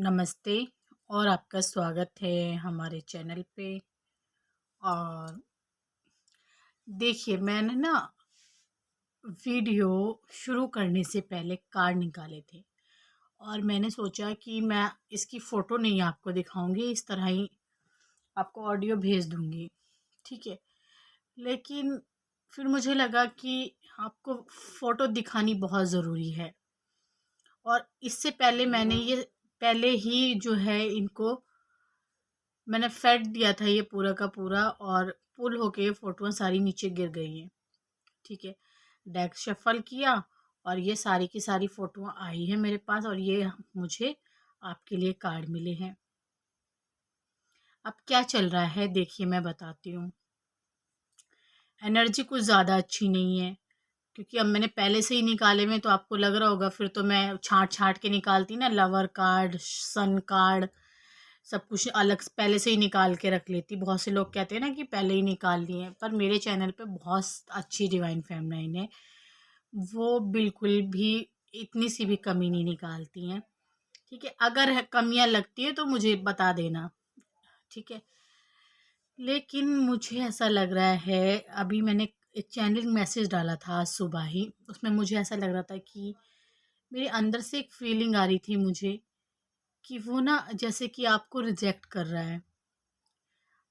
नमस्ते और आपका स्वागत है हमारे चैनल पे। और देखिए, मैंने ना वीडियो शुरू करने से पहले कार्ड निकाले थे और मैंने सोचा कि मैं इसकी फ़ोटो नहीं आपको दिखाऊंगी, इस तरह ही आपको ऑडियो भेज दूंगी, ठीक है। लेकिन फिर मुझे लगा कि आपको फ़ोटो दिखानी बहुत ज़रूरी है। और इससे पहले मैंने ये पहले ही जो है इनको मैंने फेंक दिया था ये पूरा का पूरा, और पुल होके ये फ़ोटोआँ सारी नीचे गिर गई हैं, ठीक है। डेस्क शफ़ल किया और ये सारी की सारी फ़ोटोआँ आई हैं मेरे पास, और ये मुझे आपके लिए कार्ड मिले हैं। अब क्या चल रहा है देखिए, मैं बताती हूँ। एनर्जी कुछ ज़्यादा अच्छी नहीं है, क्योंकि अब मैंने पहले से ही निकाले हुए, तो आपको लग रहा होगा फिर तो मैं छाँट-छाँट के निकालती ना, लवर कार्ड, सन कार्ड, सब कुछ अलग से पहले से ही निकाल के रख लेती। बहुत से लोग कहते हैं ना कि पहले ही निकाल लिए हैं, पर मेरे चैनल पे बहुत अच्छी डिवाइन फेमिनाइन है, वो बिल्कुल भी इतनी सी भी कमी नहीं निकालती हैं, ठीक है। अगर कमियां लगती है तो मुझे बता देना, ठीक है। लेकिन मुझे ऐसा लग रहा है, अभी मैंने एक चैनल मैसेज डाला था आज सुबह ही, उसमें मुझे ऐसा लग रहा था कि मेरे अंदर से एक फीलिंग आ रही थी मुझे कि वो ना जैसे कि आपको रिजेक्ट कर रहा है,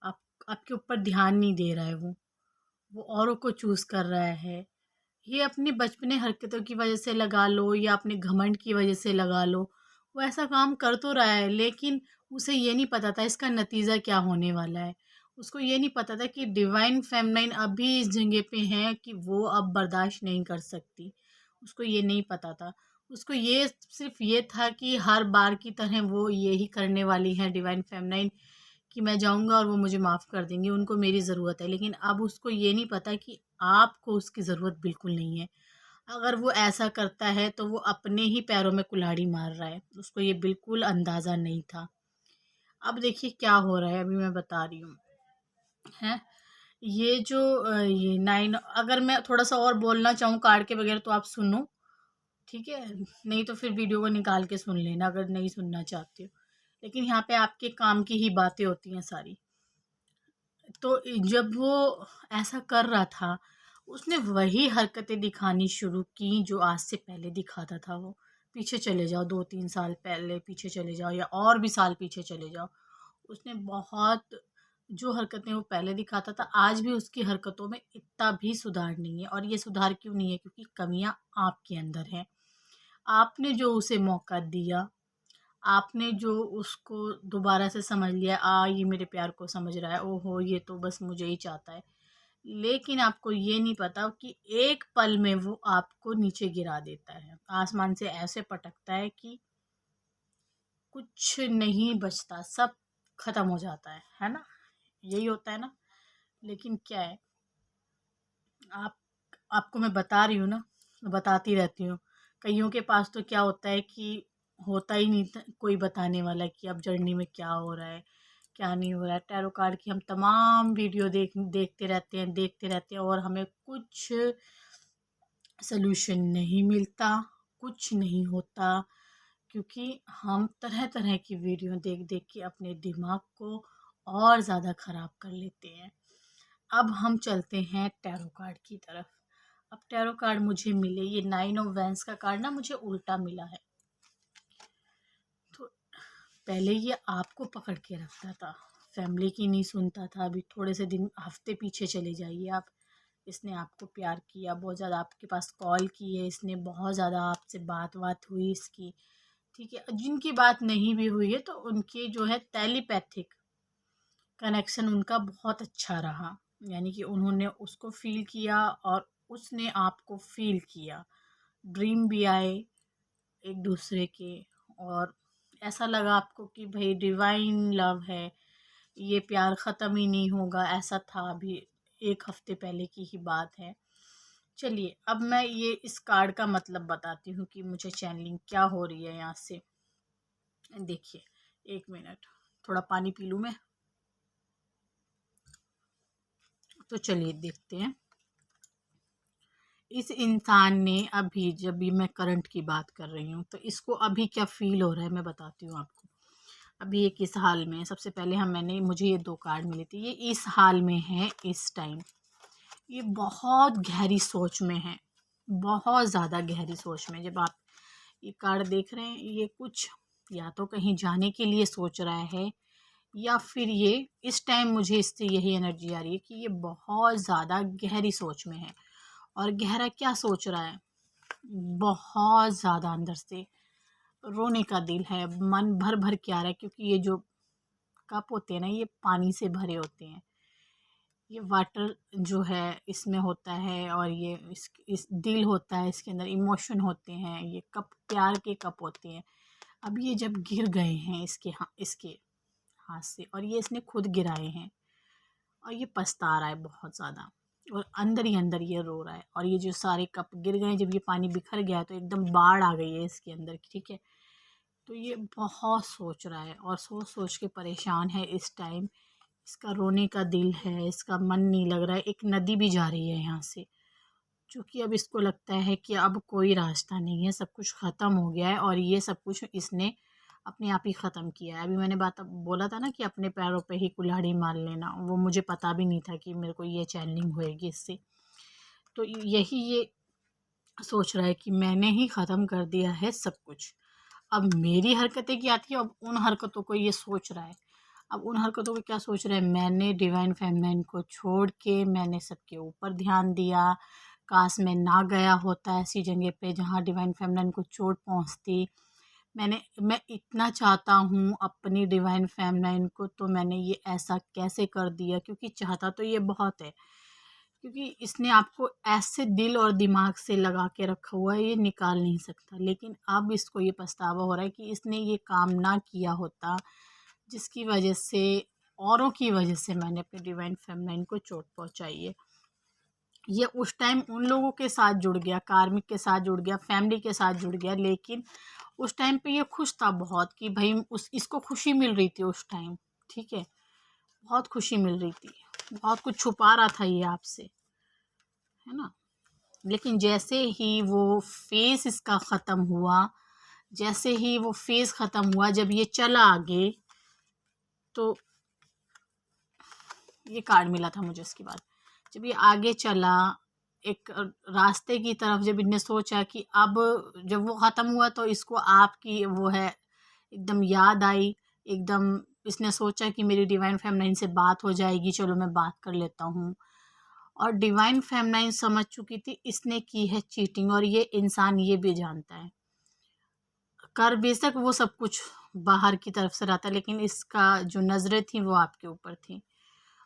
आप आपके ऊपर ध्यान नहीं दे रहा है, वो औरों को चूज़ कर रहा है। ये अपनी बचपने हरकतों की वजह से लगा लो या अपने घमंड की वजह से लगा लो, वो ऐसा काम कर तो रहा है, लेकिन उसे ये नहीं पता था इसका नतीजा क्या होने वाला है। उसको ये नहीं पता था कि डिवाइन फेमिनाइन अभी इस जगह पे है कि वो अब बर्दाश्त नहीं कर सकती। उसको ये नहीं पता था। उसको ये सिर्फ़ ये था कि हर बार की तरह वो यही करने वाली हैं डिवाइन फेमिनाइन, कि मैं जाऊँगा और वो मुझे माफ़ कर देंगी, उनको मेरी ज़रूरत है। लेकिन अब उसको ये नहीं पता कि आपको उसकी ज़रूरत बिल्कुल नहीं है। अगर वो ऐसा करता है तो वो अपने ही पैरों में कुल्हाड़ी मार रहा है। उसको ये बिल्कुल अंदाज़ा नहीं था। अब देखिए क्या हो रहा है, अभी मैं बता रही हूँ, हैं? ये जो ये 9, अगर मैं थोड़ा-सा और बोलना चाहूँ कार्ड के बगैर तो आप सुनो, ठीक है? नहीं तो फिर वीडियो को निकाल के सुन लेना अगर नहीं सुनना चाहते हो। लेकिन यहाँ पे आपके काम की ही बातें होती हैं सारी। तो जब वो ऐसा कर रहा था, उसने वही हरकतें दिखानी शुरू की जो आज से पहले दिखाता था वो। पीछे चले जाओ, 2-3 साल पहले पीछे चले जाओ या और भी साल पीछे चले जाओ। उसने बहुत जो हरकतें वो पहले दिखाता था, आज भी उसकी हरकतों में इतना भी सुधार नहीं है, और ये सुधार क्यों नहीं है? क्योंकि कमियाँ आपके अंदर हैं। आपने जो उसे मौका दिया, आपने जो उसको दोबारा से समझ लिया, ये मेरे प्यार को समझ रहा है, ओहो ये तो बस मुझे ही चाहता है। लेकिन आपको ये नहीं पता कि एक पल में वो आपको नीचे गिरा देता है, आसमान से ऐसे पटकता है कि कुछ नहीं बचता, सब खत्म हो जाता है ना? यही होता है ना? लेकिन क्या है, आप आपको मैं बता रही हूँ ना, बताती रहती हूँ। कइयों के पास तो क्या होता है कि होता ही नहीं कोई बताने वाला कि अब जर्नी में क्या हो रहा है, क्या नहीं हो रहा है। टैरो कार्ड की हम तमाम वीडियो देखते रहते हैं और हमें कुछ सॉल्यूशन नहीं मिलता, कुछ नहीं होता, क्योंकि हम तरह-तरह की वीडियो देख-देख के अपने दिमाग को और ज़्यादा ख़राब कर लेते हैं। अब हम चलते हैं टैरो कार्ड की तरफ। अब टैरो कार्ड मुझे मिले, ये 9 ऑफ वैंड्स का कार्ड ना मुझे उल्टा मिला है। तो पहले ये आपको पकड़ के रखता था, फैमिली की नहीं सुनता था। अभी थोड़े से दिन हफ्ते पीछे चले जाइए आप, इसने आपको प्यार किया, बहुत ज़्यादा आपके पास कॉल की है इसने, बहुत ज़्यादा आपसे बात हुई इसकी, ठीक है। जिनकी बात नहीं भी हुई है तो उनकी जो है टेलीपैथिक कनेक्शन उनका बहुत अच्छा रहा, यानी कि उन्होंने उसको फील किया और उसने आपको फील किया। ड्रीम भी आए एक दूसरे के, और ऐसा लगा आपको कि भाई डिवाइन लव है, ये प्यार ख़त्म ही नहीं होगा, ऐसा था। अभी 1 हफ्ते पहले की ही बात है। चलिए अब मैं ये इस कार्ड का मतलब बताती हूँ कि मुझे चैनलिंग क्या हो रही है यहाँ से। देखिए, 1 मिनट, थोड़ा पानी पी लूँ मैं। तो चलिए देखते हैं। इस इंसान ने अभी, जब भी मैं करंट की बात कर रही हूँ, तो इसको अभी क्या फ़ील हो रहा है मैं बताती हूँ आपको। अभी ये किस हाल में है। सबसे पहले मुझे ये 2 कार्ड मिले थे, ये इस हाल में है इस टाइम। ये बहुत गहरी सोच में है, बहुत ज़्यादा गहरी सोच में। जब आप ये कार्ड देख रहे हैं, ये कुछ या तो कहीं जाने के लिए सोच रहा है, या फिर ये इस टाइम मुझे इससे यही एनर्जी आ रही है कि ये बहुत ज़्यादा गहरी सोच में है। और गहरा क्या सोच रहा है, बहुत ज़्यादा अंदर से रोने का दिल है, मन भर भर के आ रहा है, क्योंकि ये जो कप होते हैं ना, ये पानी से भरे होते हैं। ये वाटर जो है इसमें होता है, और ये इस दिल होता है, इसके अंदर इमोशन होते हैं, ये कप प्यार के कप होते हैं। अब ये जब गिर गए हैं इसके हाथ से, और ये इसने खुद गिराए हैं, और ये पछता रहा है बहुत ज़्यादा, और अंदर ही अंदर ये रो रहा है। और ये जो सारे कप गिर गए, जब ये पानी बिखर गया तो एकदम बाढ़ आ गई है इसके अंदर, ठीक है। तो ये बहुत सोच रहा है, और सोच सोच के परेशान है इस टाइम। इसका रोने का दिल है, इसका मन नहीं लग रहा है। एक नदी भी जा रही है यहाँ से, क्योंकि अब इसको लगता है कि अब कोई रास्ता नहीं है, सब कुछ ख़त्म हो गया है, और ये सब कुछ इसने अपने आप ही ख़त्म किया है। अभी मैंने बोला था ना कि अपने पैरों पे ही कुल्हाड़ी मार लेना, वो मुझे पता भी नहीं था कि मेरे को ये चैनलिंग होएगी इससे। तो यही ये सोच रहा है कि मैंने ही ख़त्म कर दिया है सब कुछ। अब मेरी हरकतें क्या थी, अब उन हरकतों को ये सोच रहा है। अब उन हरकतों को क्या सोच रहा है, मैंने डिवाइन फेमिनिन को छोड़ के मैंने सबके ऊपर ध्यान दिया। काश मैं ना गया होता ऐसी जगह पे जहाँ डिवाइन फेमिनिन को चोट पहुँचती। मैं इतना चाहता हूँ अपनी डिवाइन फेमिनिन को, तो मैंने ये ऐसा कैसे कर दिया, क्योंकि चाहता तो ये बहुत है, क्योंकि इसने आपको ऐसे दिल और दिमाग से लगा के रखा हुआ है, ये निकाल नहीं सकता। लेकिन अब इसको ये पछतावा हो रहा है कि इसने ये काम ना किया होता, जिसकी वजह से, औरों की वजह से मैंने अपने डिवाइन फेमिनिन को चोट पहुंचाई है। ये उस टाइम उन लोगों के साथ जुड़ गया, कार्मिक के साथ जुड़ गया, फैमिली के साथ जुड़ गया, लेकिन उस टाइम पे ये खुश था बहुत कि भाई इसको खुशी मिल रही थी उस टाइम, ठीक है। बहुत खुशी मिल रही थी, बहुत कुछ छुपा रहा था ये आपसे, है ना। लेकिन जैसे ही वो फेस इसका ख़त्म हुआ, जैसे ही वो फेस ख़त्म हुआ, जब ये चला आगे, तो ये कार्ड मिला था मुझे। उसके बाद जब ये आगे चला एक रास्ते की तरफ, जब इनने सोचा कि अब जब वो ख़त्म हुआ तो इसको आपकी वो है एकदम याद आई। एकदम इसने सोचा कि मेरी डिवाइन फेमिनिन से बात हो जाएगी, चलो मैं बात कर लेता हूँ। और डिवाइन फेमिनिन समझ चुकी थी इसने की है चीटिंग, और ये इंसान ये भी जानता है। कर बेशक वो सब कुछ बाहर की तरफ से रहता, लेकिन इसका जो नज़रें थी वो आपके ऊपर थी,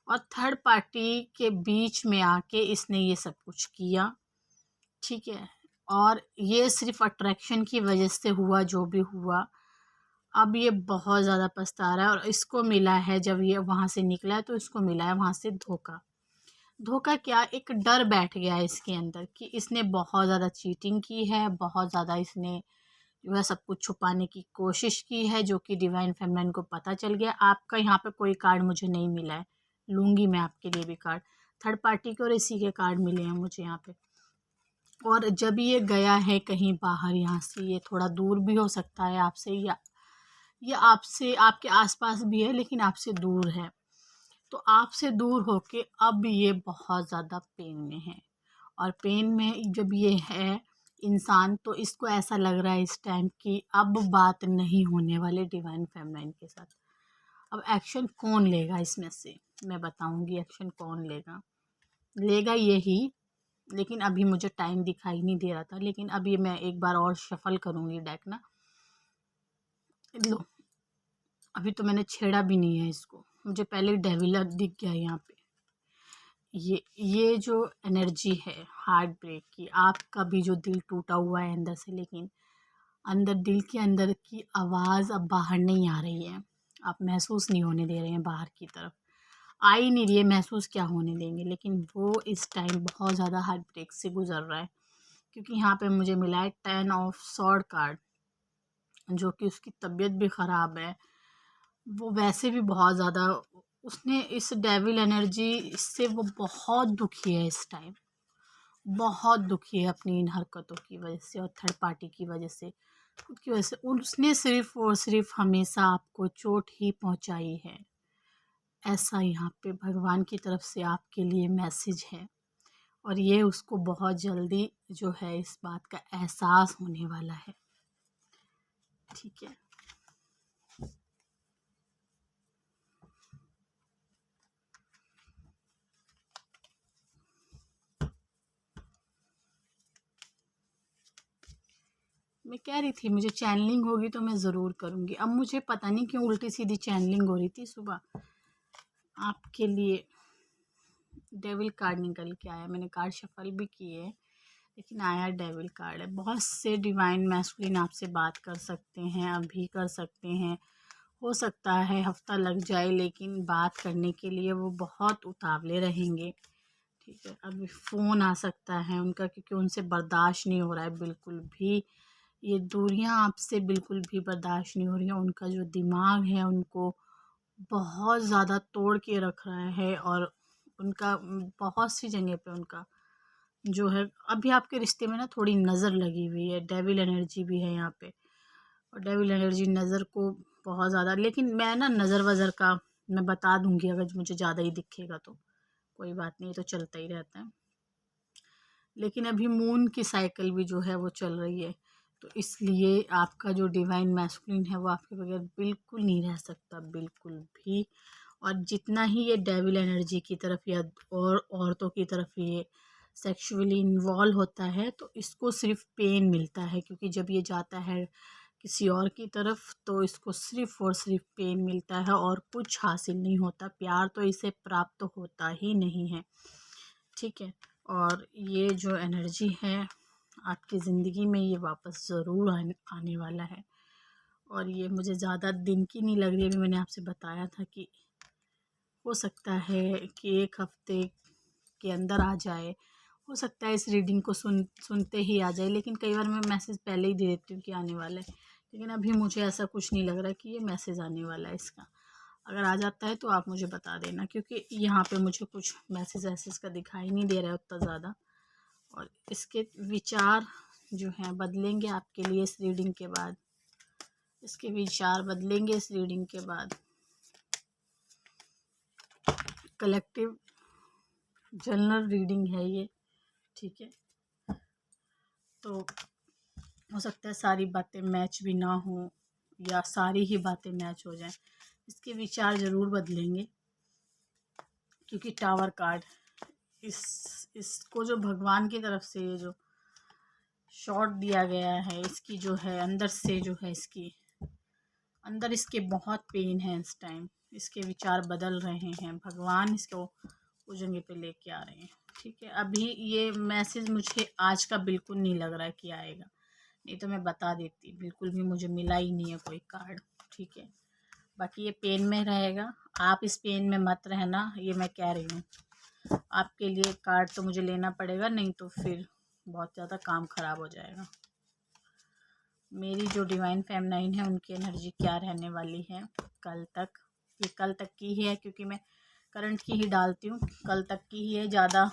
और थर्ड पार्टी के बीच में आके इसने ये सब कुछ किया, ठीक है। और ये सिर्फ अट्रैक्शन की वजह से हुआ जो भी हुआ। अब ये बहुत ज़्यादा पछता रहा है, और इसको मिला है, जब ये वहाँ से निकला है तो इसको मिला है वहाँ से धोखा। धोखा क्या, एक डर बैठ गया है इसके अंदर कि इसने बहुत ज़्यादा चीटिंग की है, बहुत ज़्यादा इसने जो है सब कुछ छुपाने की कोशिश की है, जो कि डिवाइन फेमिनिन को पता चल गया। आपका यहाँ पे कोई कार्ड मुझे नहीं मिला है, लूँगी मैं आपके लिए भी कार्ड। थर्ड पार्टी के और इसी के कार्ड मिले हैं मुझे यहाँ पे। और जब ये गया है कहीं बाहर, यहाँ से ये थोड़ा दूर भी हो सकता है आपसे, या ये आपसे आपके आसपास भी है लेकिन आपसे दूर है। तो आपसे दूर होके अब ये बहुत ज़्यादा पेन में है, और पेन में जब ये है इंसान, तो इसको ऐसा लग रहा है इस टाइम कि अब बात नहीं होने वाले डिवाइन फेमिनिन के साथ। अब एक्शन कौन लेगा इसमें से, मैं बताऊंगी एक्शन कौन लेगा। लेगा यही, लेकिन अभी मुझे टाइम दिखाई नहीं दे रहा था। लेकिन अभी मैं एक बार और शफल करूंगी डेक ना। लो, अभी तो मैंने छेड़ा भी नहीं है इसको, मुझे पहले डेविल दिख गया यहाँ पे। ये जो एनर्जी है हार्ट ब्रेक की, आपका भी जो दिल टूटा हुआ है अंदर से, लेकिन अंदर दिल के अंदर की आवाज़ अब बाहर नहीं आ रही है, आप महसूस नहीं होने दे रहे हैं, बाहर की तरफ आ ही नहीं रही है, महसूस क्या होने देंगे। लेकिन वो इस टाइम बहुत ज़्यादा हार्ट ब्रेक से गुजर रहा है, क्योंकि यहाँ पे मुझे मिला है 10 ऑफ सॉर्ड कार्ड, जो कि उसकी तबीयत भी ख़राब है। वो वैसे भी बहुत ज़्यादा, उसने इस डेविल एनर्जी से वो बहुत दुखी है इस टाइम, बहुत दुखी है अपनी इन हरकतों की वजह से और थर्ड पार्टी की वजह से। खुद की वजह से उसने सिर्फ़ और सिर्फ़ हमेशा आपको चोट ही पहुँचाई है। ऐसा यहाँ पे भगवान की तरफ से आपके लिए मैसेज है और ये उसको बहुत जल्दी जो है इस बात का एहसास होने वाला है। ठीक है। मैं कह रही थी मुझे चैनलिंग होगी तो मैं ज़रूर करूँगी। अब मुझे पता नहीं क्यों उल्टी-सीधी चैनलिंग हो रही थी सुबह। आपके लिए डेविल कार्ड निकल के आया। मैंने कार्ड शफ़ल भी किए लेकिन आया डेविल कार्ड है। बहुत से डिवाइन मैस्कुलिन आपसे बात कर सकते हैं, अभी कर सकते हैं। हो सकता है हफ़्ता लग जाए लेकिन बात करने के लिए वो बहुत उतावले रहेंगे। ठीक है, अभी फ़ोन आ सकता है उनका क्योंकि उनसे बर्दाश्त नहीं हो रहा है बिल्कुल भी। ये दूरियां आपसे बिल्कुल भी बर्दाश्त नहीं हो रही हैं। उनका जो दिमाग है उनको बहुत ज़्यादा तोड़ के रख रहा है और उनका बहुत सी जगह पे उनका जो है अभी आपके रिश्ते में ना थोड़ी नज़र लगी हुई है। डेविल एनर्जी भी है यहाँ पे और डेविल एनर्जी नज़र को बहुत ज़्यादा, लेकिन मैं ना नज़र वज़र का मैं बता दूंगी अगर मुझे ज़्यादा ही दिखेगा तो कोई बात नहीं, तो चलता ही रहता है। लेकिन अभी मून की साइकिल भी जो है वो चल रही है तो इसलिए आपका जो डिवाइन मैस्कुलिन है वो आपके बगैर बिल्कुल नहीं रह सकता, बिल्कुल भी। और जितना ही ये डेविल एनर्जी की तरफ या और औरतों की तरफ ये सेक्सुअली इन्वॉल्व होता है तो इसको सिर्फ पेन मिलता है, क्योंकि जब ये जाता है किसी और की तरफ तो इसको सिर्फ और सिर्फ पेन मिलता है और कुछ हासिल नहीं होता। प्यार तो इसे प्राप्त होता ही नहीं है। ठीक है, और ये जो एनर्जी है आपकी ज़िंदगी में ये वापस ज़रूर आने वाला है। और ये मुझे ज़्यादा दिन की नहीं लग रही है। अभी मैंने आपसे बताया था कि हो सकता है कि 1 हफ़्ते के अंदर आ जाए। हो सकता है इस रीडिंग को सुनते ही आ जाए, लेकिन कई बार मैं मैसेज पहले ही दे देती हूँ कि आने वाला है। लेकिन अभी मुझे ऐसा कुछ नहीं लग रहा कि ये मैसेज आने वाला है इसका। अगर आ जाता है तो आप मुझे बता देना, क्योंकि यहाँ पे मुझे कुछ मैसेज वैसेज का दिखाई नहीं दे रहा है उतना ज़्यादा। और इसके विचार जो हैं बदलेंगे आपके लिए इस रीडिंग के बाद। इसके विचार बदलेंगे इस रीडिंग के बाद। कलेक्टिव जनरल रीडिंग है ये। ठीक है, तो हो सकता है सारी बातें मैच भी ना हो या सारी ही बातें मैच हो जाएं। इसके विचार ज़रूर बदलेंगे, क्योंकि टावर कार्ड इसको जो भगवान की तरफ से ये जो शॉट दिया गया है, इसकी जो है अंदर से जो है इसकी अंदर इसके बहुत पेन है इस टाइम। इसके विचार बदल रहे हैं, भगवान इसको उस जगह पे लेके आ रहे हैं। ठीक है, अभी ये मैसेज मुझे आज का बिल्कुल नहीं लग रहा है कि आएगा, नहीं तो मैं बता देती। बिल्कुल भी मुझे मिला ही नहीं है कोई कार्ड। ठीक है, बाकी ये पेन में रहेगा। आप इस पेन में मत रहना, ये मैं कह रही हूँ। आपके लिए कार्ड तो मुझे लेना पड़ेगा, नहीं तो फिर बहुत ज़्यादा काम ख़राब हो जाएगा। मेरी जो डिवाइन फेमिनाइन है उनकी एनर्जी क्या रहने वाली है कल तक। ये कल तक की ही है क्योंकि मैं करंट की ही डालती हूँ। कल तक की ही है, ज़्यादा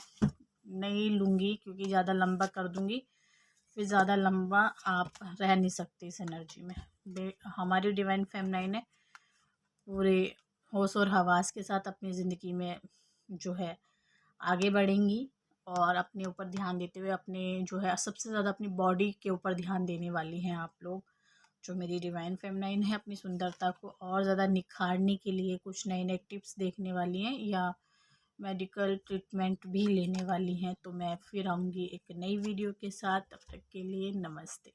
नहीं लूँगी क्योंकि ज़्यादा लंबा कर दूँगी फिर ज़्यादा लंबा आप रह नहीं सकते इस एनर्जी में। हमारी डिवाइन फेमिनाइन है पूरे होश और हवास के साथ अपनी ज़िंदगी में जो है आगे बढ़ेंगी और अपने ऊपर ध्यान देते हुए अपने जो है सबसे ज़्यादा अपनी बॉडी के ऊपर ध्यान देने वाली हैं आप लोग। जो मेरी डिवाइन फेमिनाइन है अपनी सुंदरता को और ज़्यादा निखारने के लिए कुछ नए नए टिप्स देखने वाली हैं या मेडिकल ट्रीटमेंट भी लेने वाली हैं। तो मैं फिर आऊँगी एक नई वीडियो के साथ, तब तक के लिए नमस्ते।